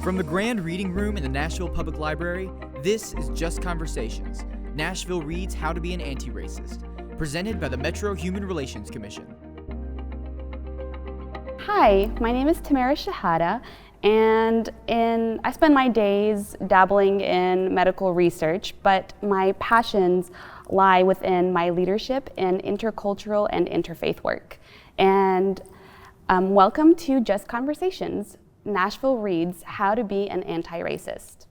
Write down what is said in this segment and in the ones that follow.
From the Grand Reading Room in the Nashville Public Library, this is Just Conversations, Nashville Reads How to Be an Antiracist, presented by the Metro Human Relations Commission. Hi, my name is Tamara Shehadah, and I spend my days dabbling in medical research, but my passions lie within my leadership in intercultural and interfaith work. And welcome to Just Conversations, Nashville Reads How to Be an Antiracist.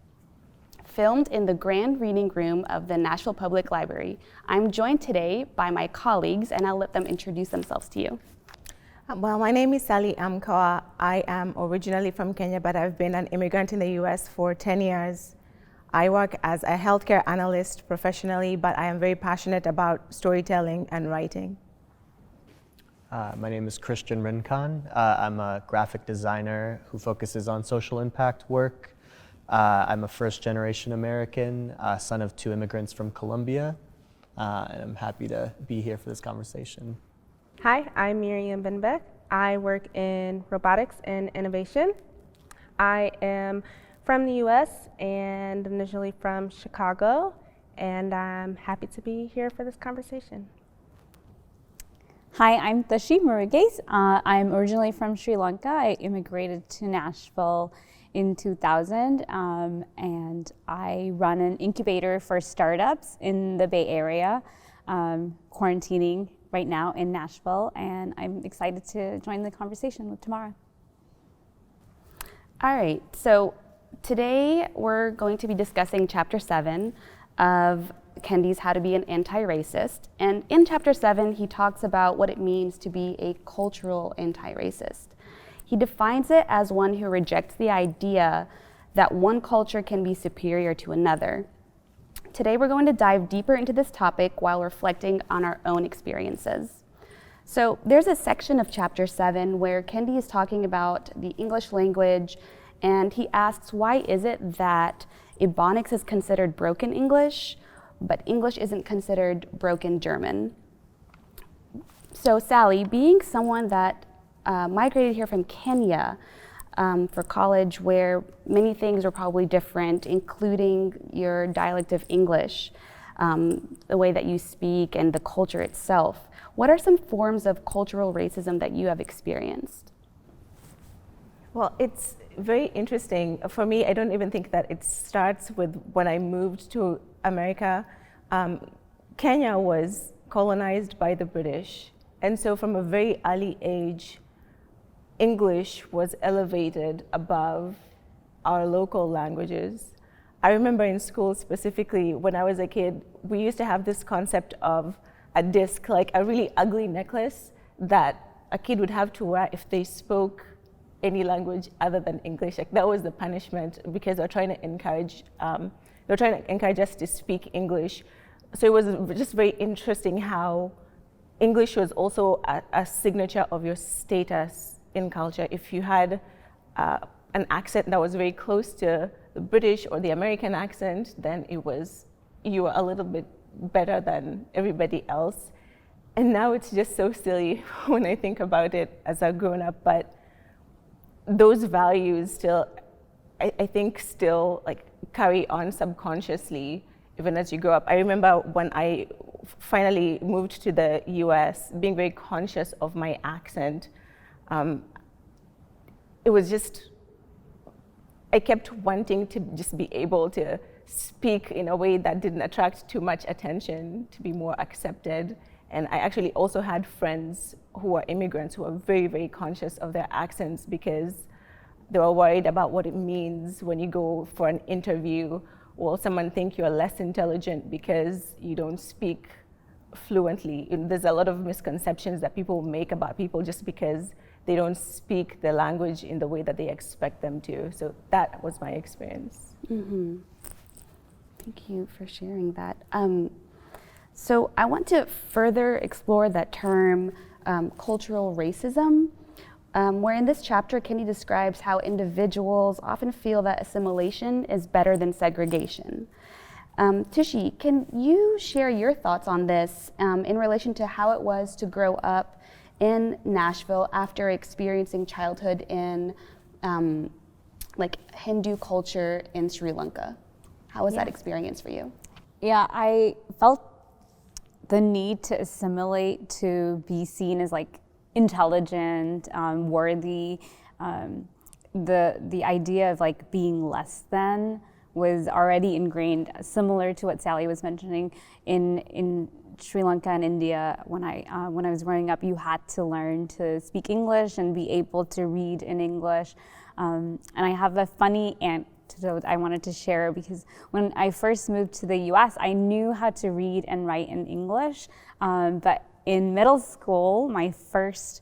Filmed in the Grand Reading Room of the Nashville Public Library, I'm joined today by my colleagues, and I'll let them introduce themselves to you. Well, my name is Amkoa. I am originally from Kenya, but I've been an immigrant in the US for 10 years. I work as a healthcare analyst professionally, but I am very passionate about storytelling and writing. My name is Rincon. I'm a graphic designer who focuses on social impact work. I'm a first-generation American, son of two immigrants from Colombia, and I'm happy to be here for this conversation. Hi, I'm Miriam Binbeck. I work in robotics and innovation. I am from the US and initially from Chicago, and I'm happy to be here for this conversation. Hi, I'm Thushy Muruges. I'm originally from Sri Lanka. I immigrated to Nashville in 2000, and I run an incubator for startups in the Bay Area, quarantining right now in Nashville, and I'm excited to join the conversation with Tamara. All right, so today we're going to be discussing Chapter 7 of Kendi's How to Be an Anti-Racist. And in Chapter 7, he talks about what it means to be a cultural anti-racist. He defines it as one who rejects the idea that one culture can be superior to another. Today, we're going to dive deeper into this topic while reflecting on our own experiences. So there's a section of Chapter 7 where Kendi is talking about the English language, and he asks, why is it that Ebonics is considered broken English, but English isn't considered broken German? So Sally, being someone that migrated here from Kenya for college, where many things are probably different, including your dialect of English, the way that you speak and the culture itself, what are some forms of cultural racism that you have experienced? Well, it's very interesting. For me, I don't even think that it starts with when I moved to America. Kenya was colonized by the British, and so from a very early age, English was elevated above our local languages. I remember in school specifically, when I was a kid, we used to have this concept of a disc, like a really ugly necklace that a kid would have to wear if they spoke any language other than English. Like that was the punishment, because they're trying to encourage us to speak English. So it was just very interesting how English was also a signature of your status in culture. If you had an accent that was very close to the British or the American accent, then you were a little bit better than everybody else. And now it's just so silly when I think about it as a grown-up, but those values still, I think, still like carry on subconsciously even as you grow up. I remember when I finally moved to the US, being very conscious of my accent. It was just, I kept wanting to just be able to speak in a way that didn't attract too much attention, to be more accepted. And I actually also had friends who were immigrants who were very, very conscious of their accents, because they were worried about what it means when you go for an interview. Will someone think you're less intelligent because you don't speak fluently? There's a lot of misconceptions that people make about people just because they don't speak the language in the way that they expect them to. So that was my experience. Mm-hmm. Thank you for sharing that. So I want to further explore that term, cultural racism, where in this chapter, Kendi describes how individuals often feel that assimilation is better than segregation. Thushy, can you share your thoughts on this in relation to how it was to grow up in Nashville after experiencing childhood in like Hindu culture in Sri Lanka. How was that experience for you? Yeah, I felt the need to assimilate, to be seen as like intelligent, worthy. The idea of like being less than was already ingrained, similar to what Sally was mentioning in Sri Lanka and India. When I was growing up, you had to learn to speak English and be able to read in English. And I have a funny anecdote I wanted to share, because when I first moved to the US, I knew how to read and write in English. But in middle school, my first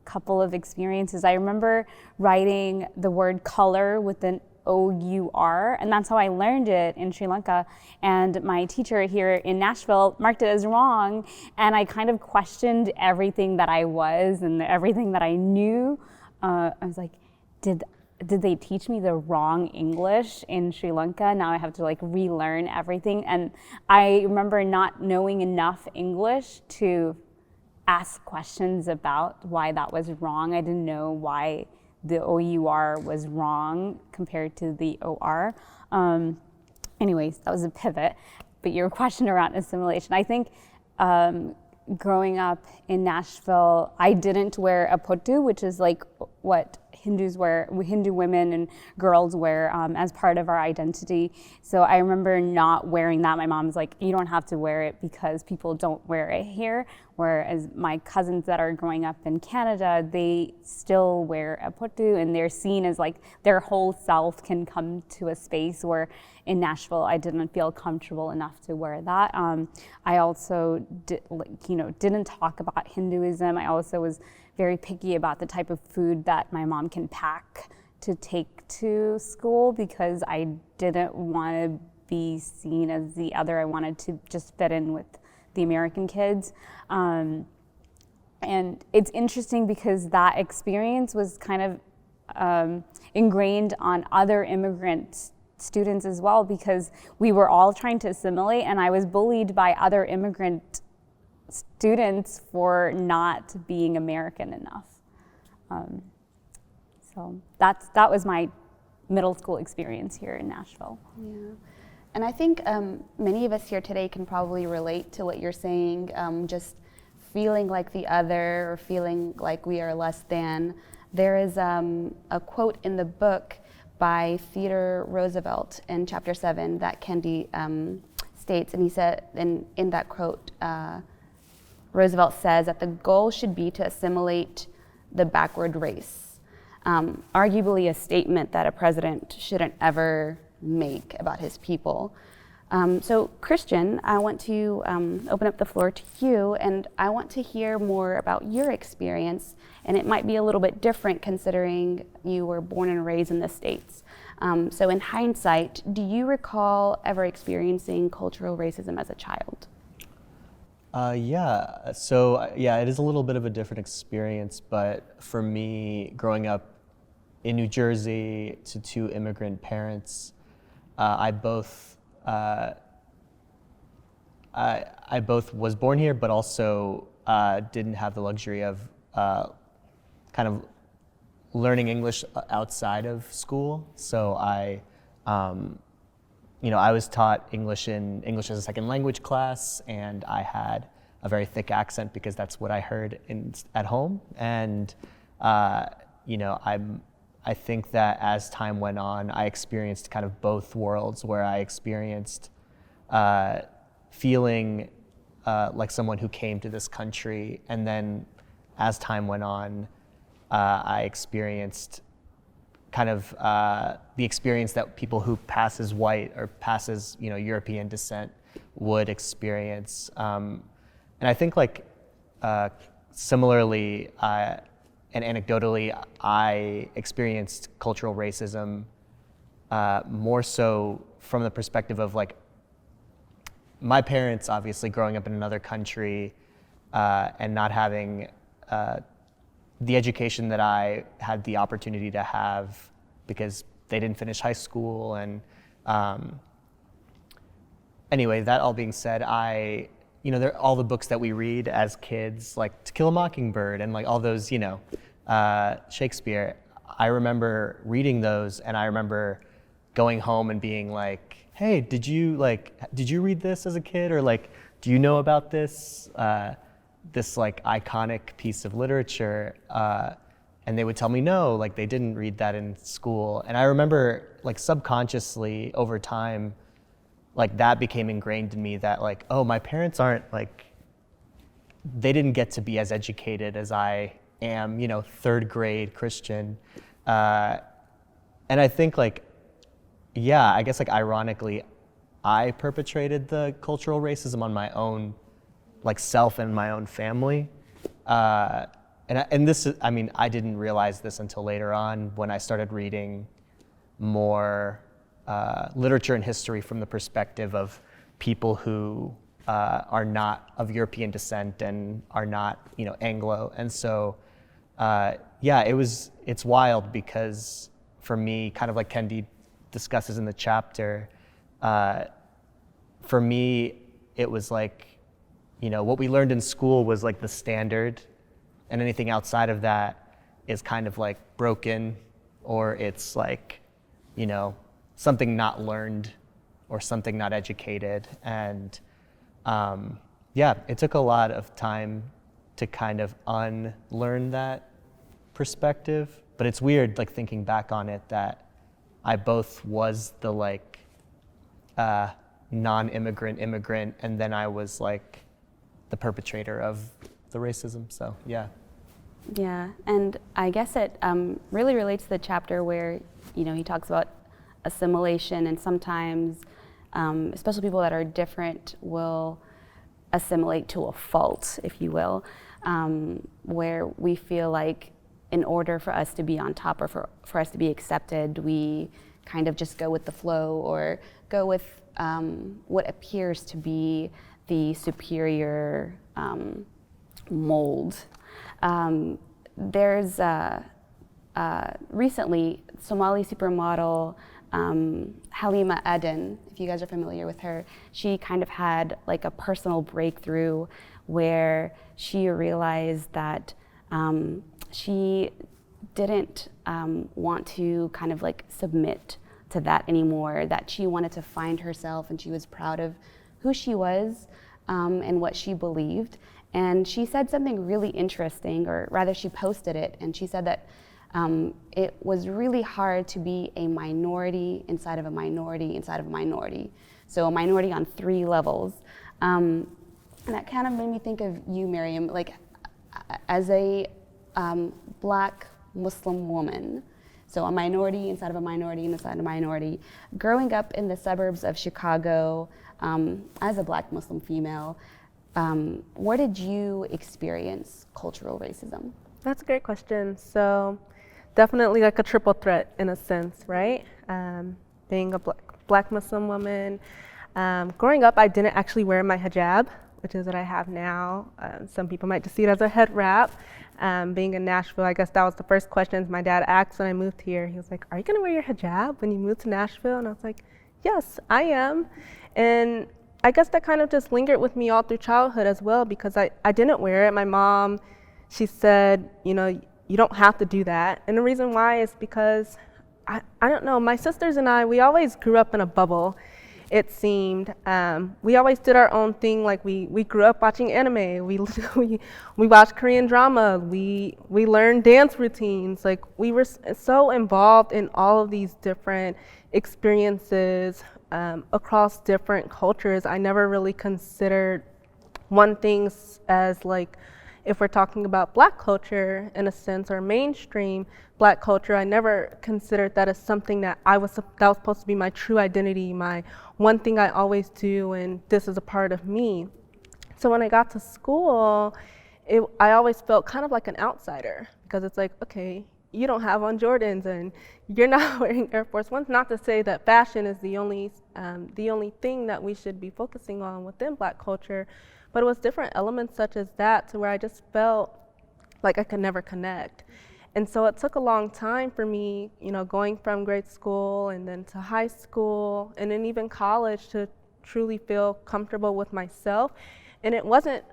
couple of experiences, I remember writing the word color with an O-U-R, and that's how I learned it in Sri Lanka. And my teacher here in Nashville marked it as wrong, and I kind of questioned everything that I was and everything that I knew. I was like, did they teach me the wrong English in Sri Lanka? Now I have to like relearn everything. And I remember not knowing enough English to ask questions about why that was wrong. I didn't know why the O-U-R was wrong compared to the O-R. Anyways, that was a pivot. But your question around assimilation, I think growing up in Nashville, I didn't wear a potu, which is like what Hindus wear, Hindu women and girls wear as part of our identity. So I remember not wearing that. My mom's like, you don't have to wear it because people don't wear it here. Whereas my cousins that are growing up in Canada, they still wear a potu, and they're seen as like their whole self can come to a space where in Nashville, I didn't feel comfortable enough to wear that. I also didn't talk about Hinduism. I also was very picky about the type of food that my mom can pack to take to school, because I didn't want to be seen as the other. I wanted to just fit in with the American kids. And it's interesting because that experience was kind of ingrained on other immigrant students as well, because we were all trying to assimilate, and I was bullied by other immigrant students for not being American enough. So that was my middle school experience here in Nashville. Yeah. And I think many of us here today can probably relate to what you're saying, just feeling like the other or feeling like we are less than. There is a quote in the book by Theodore Roosevelt in chapter 7 that Kendi states, and he said, in that quote, Roosevelt says that the goal should be to assimilate the backward race. Arguably a statement that a president shouldn't ever make about his people. So Christian, I want to open up the floor to you, and I want to hear more about your experience, and it might be a little bit different considering you were born and raised in the States. So in hindsight, do you recall ever experiencing cultural racism as a child? Yeah, so yeah, it is a little bit of a different experience, but for me, growing up in New Jersey to two immigrant parents, I both was born here, but also didn't have the luxury of kind of learning English outside of school. So I was taught English in English as a second language class, and I had a very thick accent because that's what I heard at home. And I think that as time went on, I experienced kind of both worlds, where I experienced feeling like someone who came to this country, and then as time went on, I experienced kind of the experience that people who pass as white or pass as European descent would experience. And I think similarly and anecdotally, I experienced cultural racism more so from the perspective of my parents obviously growing up in another country and not having the education that I had the opportunity to have because they didn't finish high school. And anyway, that all being said, there are all the books that we read as kids, like To Kill a Mockingbird and all those, Shakespeare. I remember reading those, and I remember going home and being like, hey, did you read this as a kid? Or like, do you know about this like iconic piece of literature? And they would tell me no, like they didn't read that in school. And I remember like subconsciously over time, like that became ingrained in me that like, oh, my parents aren't like, they didn't get to be as educated as I am, you know, third grade Christian. And I think like, yeah, I guess like ironically, I perpetrated the cultural racism on my own, like self and my own family. And this is, I mean, I didn't realize this until later on when I started reading more literature and history from the perspective of people who are not of European descent and are not, you know, Anglo. And so, yeah, it's wild because for me, kind of like Kendi discusses in the chapter, for me, it was like, you know, what we learned in school was like the standard, and anything outside of that is kind of like broken, or it's like, you know, something not learned or something not educated. And yeah, it took a lot of time to kind of unlearn that perspective. But it's weird, like thinking back on it, that I both was the like non-immigrant immigrant, and then I was like the perpetrator of the racism. So yeah. Yeah, and I guess it really relates to the chapter where, you know, he talks about assimilation, and sometimes, especially people that are different will assimilate to a fault, if you will, where we feel like in order for us to be on top or for us to be accepted, we kind of just go with the flow or go with what appears to be the superior mold. There's recently Somali supermodel Halima Aden, if you guys are familiar with her, she kind of had like a personal breakthrough where she realized that she didn't want to kind of like submit to that anymore, that she wanted to find herself, and she was proud of who she was and what she believed. And she said something really interesting, or rather she posted it, and she said that it was really hard to be a minority inside of a minority inside of a minority. So a minority on 3 levels. And that kind of made me think of you, Miriam, like as a Black Muslim woman, so a minority inside of a minority inside of a minority, growing up in the suburbs of Chicago as a Black Muslim female, where did you experience cultural racism? That's a great question. So definitely like a triple threat in a sense, right? Being a black Muslim woman. Growing up, I didn't actually wear my hijab, which is what I have now. Some people might just see it as a head wrap. Being in Nashville, I guess that was the first questions my dad asked when I moved here. He was like, "Are you gonna wear your hijab when you move to Nashville?" And I was like, "Yes, I am." And I guess that kind of just lingered with me all through childhood as well, because I didn't wear it. My mom, she said, you know, you don't have to do that. And the reason why is because, I don't know, my sisters and I, we always grew up in a bubble, it seemed. We always did our own thing. Like we grew up watching anime, we watched Korean drama, we learned dance routines. Like we were so involved in all of these different experiences across different cultures. I never really considered one thing as like, if we're talking about Black culture in a sense, or mainstream Black culture, I never considered that as something that was supposed to be my true identity, my one thing I always do, and this is a part of me. So when I got to school, I always felt kind of like an outsider, because it's like, okay, you don't have on Jordans and you're not wearing Air Force Ones. Not to say that fashion is the only thing that we should be focusing on within Black culture, but it was different elements such as that to where I just felt like I could never connect. And so it took a long time for me, you know, going from grade school and then to high school and then even college to truly feel comfortable with myself. And it wasn't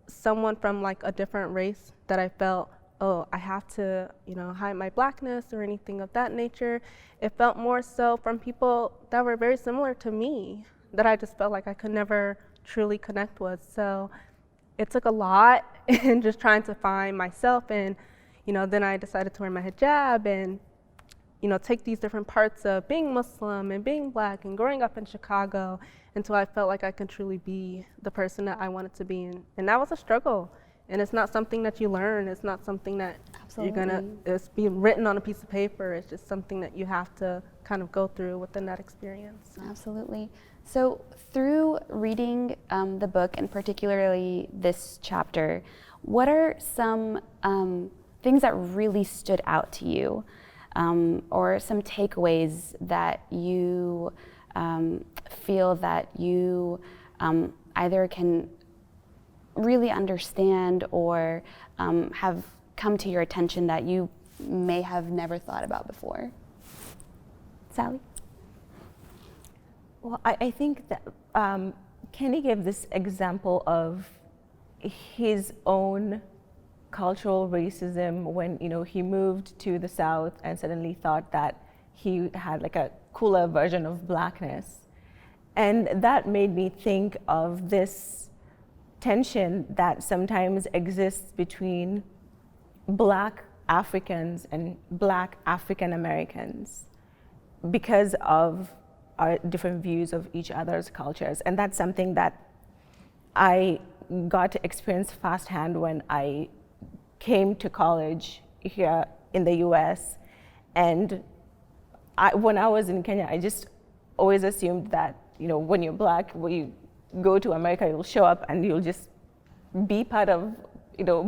someone from like a different race that I felt oh, I have to, hide my blackness or anything of that nature. It felt more so from people that were very similar to me that I just felt like I could never truly connect with. So it took a lot in just trying to find myself, and then I decided to wear my hijab and take these different parts of being Muslim and being black and growing up in Chicago until I felt like I could truly be the person that I wanted to be. And that was a struggle. And it's not something that you learn. It's not something that it's being written on a piece of paper. It's just something that you have to kind of go through within that experience. Absolutely. So through reading the book, and particularly this chapter, what are some things that really stood out to you, or some takeaways that you feel that you either can really understand or have come to your attention that you may have never thought about before? Sally? Well, I think that Kenny gave this example of his own cultural racism when he moved to the South and suddenly thought that he had like a cooler version of blackness. And that made me think of this tension that sometimes exists between black Africans and black African Americans because of our different views of each other's cultures. And that's something that I got to experience firsthand when I came to college here in the US. And when I was in Kenya, I just always assumed that, when you're black, when you go to America, you'll show up and you'll just be part of,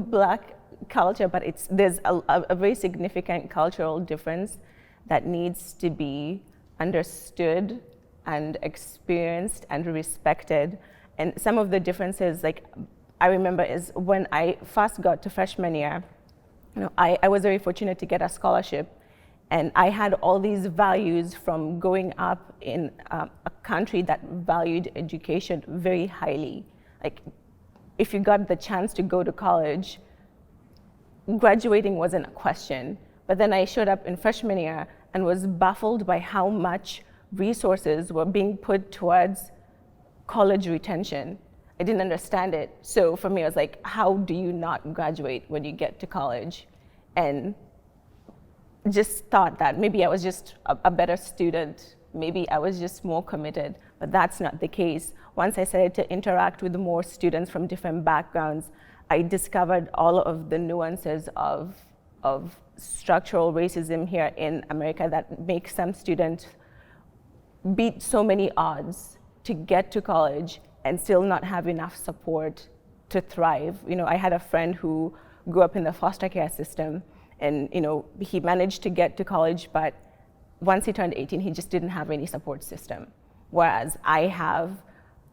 black culture. But there's a very significant cultural difference that needs to be understood and experienced and respected. And some of the differences, like I remember, is when I first got to freshman year, I was very fortunate to get a scholarship. And I had all these values from growing up in a country that valued education very highly. Like, if you got the chance to go to college, graduating wasn't a question. But then I showed up in freshman year and was baffled by how much resources were being put towards college retention. I didn't understand it. So for me, I was like, how do you not graduate when you get to college? And just thought that maybe I was just a better student, maybe I was just more committed, but that's not the case. Once I started to interact with more students from different backgrounds, I discovered all of the nuances of structural racism here in America that makes some students beat so many odds to get to college and still not have enough support to thrive. I had a friend who grew up in the foster care system, and he managed to get to college, but once he turned 18, he just didn't have any support system. Whereas I have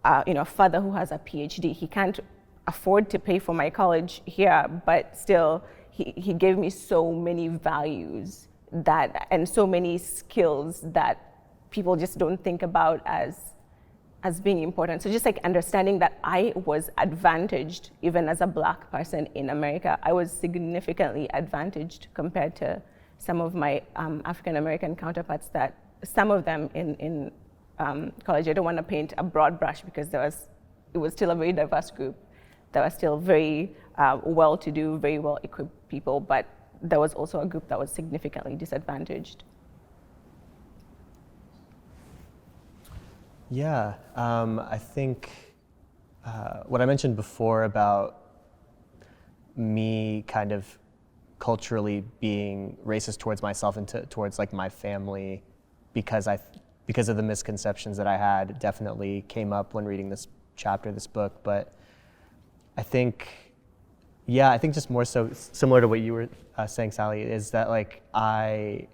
a father who has a PhD. He can't afford to pay for my college here, but still he gave me so many values and so many skills that people just don't think about as being important. So just like understanding that I was advantaged, even as a black person in America, I was significantly advantaged compared to some of my African American counterparts that some of them in college, I don't want to paint a broad brush because it was still a very diverse group. There were still very well-to-do, very well-equipped people, but there was also a group that was significantly disadvantaged. Yeah, I think what I mentioned before about me kind of culturally being racist towards myself and towards like my family because of the misconceptions that I had definitely came up when reading this chapter, this book. But I think just more so similar to what you were saying, Sally, is that like I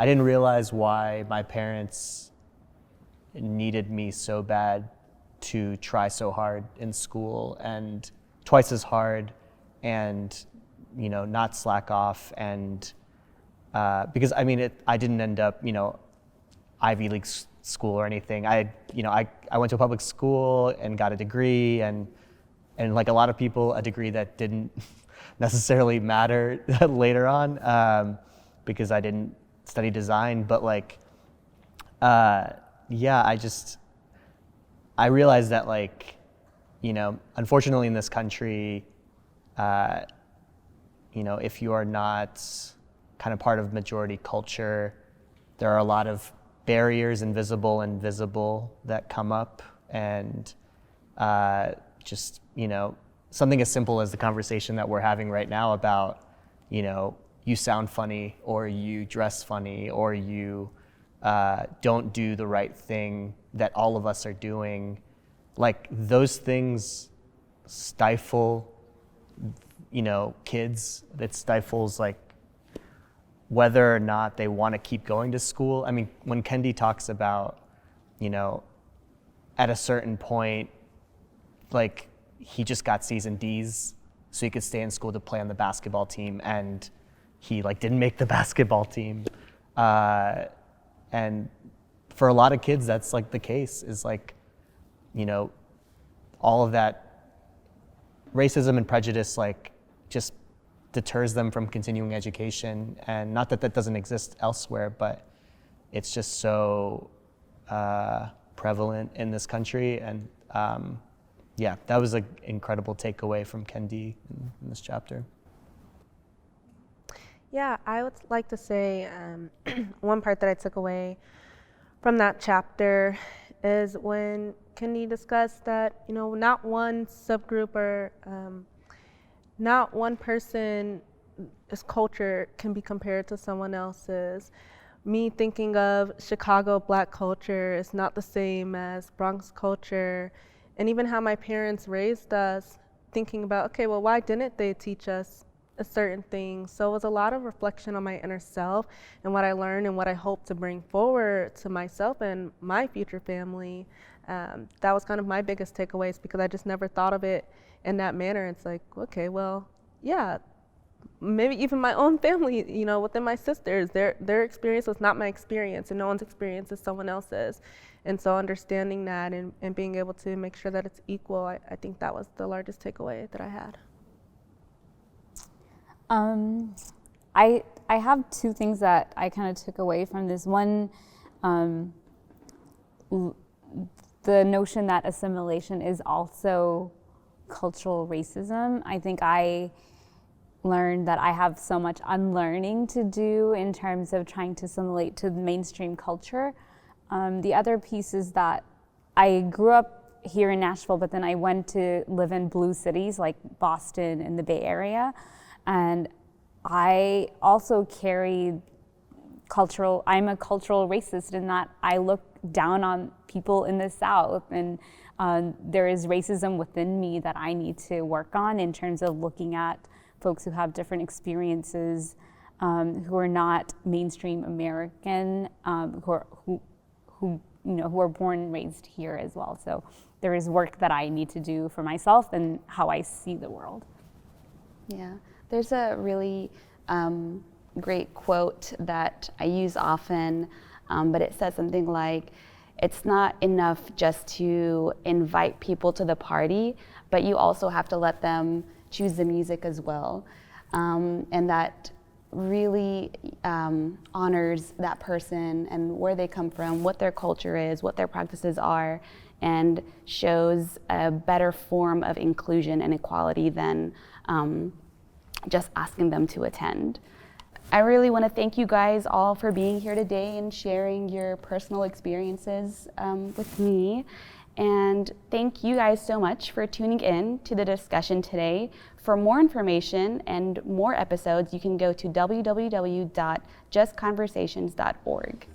didn't realize why my parents needed me so bad to try so hard in school and twice as hard and not slack off, and because I didn't end up Ivy League school or anything. I went to a public school and got a degree and and like a lot of people, a degree that didn't necessarily matter later on, because I didn't study design, but like, yeah, I realized that, like, you know, unfortunately in this country, you know, if you are not kind of part of majority culture, there are a lot of barriers, invisible and visible, that come up. And just, you know, something as simple as the conversation that we're having right now about, you know, you sound funny, or you dress funny, or you don't do the right thing that all of us are doing. Like, those things stifle, you know, kids. It stifles, like, whether or not they want to keep going to school. I mean, when Kendi talks about, you know, at a certain point, like, he just got C's and D's so he could stay in school to play on the basketball team, and he, like, didn't make the basketball team. And for a lot of kids, that's, like, the case, is, like, you know, all of that racism and prejudice, like, just deters them from continuing education. And not that that doesn't exist elsewhere, but it's just so prevalent in this country. And yeah, that was an incredible takeaway from Kendi in this chapter. Yeah, I would like to say one part that I took away from that chapter is when Kendi discussed that, you know, not one subgroup or not one person's culture can be compared to someone else's. Me thinking of Chicago Black culture is not the same as Bronx culture, and even how my parents raised us, thinking about, okay, well, why didn't they teach us a certain thing? So it was a lot of reflection on my inner self and what I learned and what I hope to bring forward to myself and my future family. That was kind of my biggest takeaways, because I just never thought of it in that manner. It's like, okay, well, yeah, maybe even my own family, you know, within my sisters, their experience was not my experience, and no one's experience is someone else's. And so understanding that and being able to make sure that it's equal, I think that was the largest takeaway that I had. I have two things that I kind of took away from this. One, the notion that assimilation is also cultural racism. I think I learned that I have so much unlearning to do in terms of trying to assimilate to the mainstream culture. The other piece is that I grew up here in Nashville, but then I went to live in blue cities like Boston and the Bay Area. And I also carry I'm a cultural racist in that I look down on people in the South, and there is racism within me that I need to work on in terms of looking at folks who have different experiences, who are not mainstream American, who are born and raised here as well. So there is work that I need to do for myself and how I see the world. Yeah, there's a really great quote that I use often, but it says something like, it's not enough just to invite people to the party, but you also have to let them choose the music as well. And that really honors that person and where they come from, what their culture is, what their practices are, and shows a better form of inclusion and equality than just asking them to attend. I really want to thank you guys all for being here today and sharing your personal experiences with me. And thank you guys so much for tuning in to the discussion today. For more information and more episodes, you can go to www.justconversations.org.